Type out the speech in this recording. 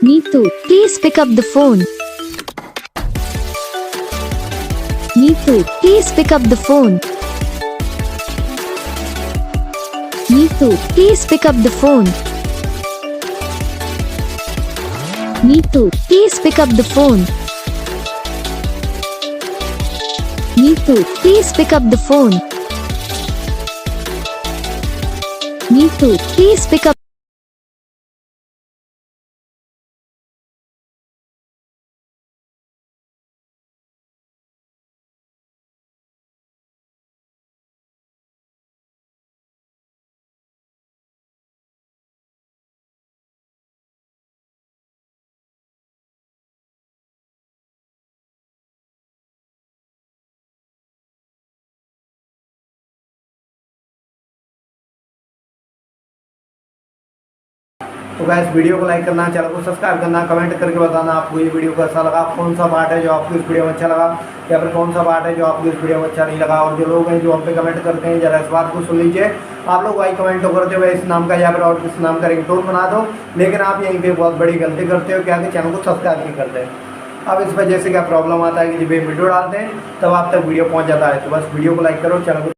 Neetu, please pick up the phone. Neetu, please pick up the phone. Neetu, please pick up the phone. Neetu, please pick up the phone. Neetu, please pick up the phone. Neetu, please pick up. तो guys video को like करना, channel को subscribe करना, comment करके बताना आपको ये video कैसा लगा, कौन सा पार्ट है जो आपको इस वीडियो में अच्छा लगा या फिर कौन सा पार्ट है जो आपको इस वीडियो में अच्छा नहीं लगा। और जो लोग हैं जो हम पे कमेंट करते हैं जरा इस बात को सुन लीजिए। आप लोग भाई कमेंट तो करते हो इस नाम का या फिर और किस नाम का रिंगटोन बना दो, लेकिन आप यहीं पर बहुत बड़ी गलती करते हो क्या कि चैनल को सब्सक्राइब नहीं करते। अब इस वजह से क्या प्रॉब्लम आता है कि जब ये वीडियो डालते हैं तब आप तक वीडियो पहुँच जाता है। तो बस वीडियो को लाइक करो, चैनल को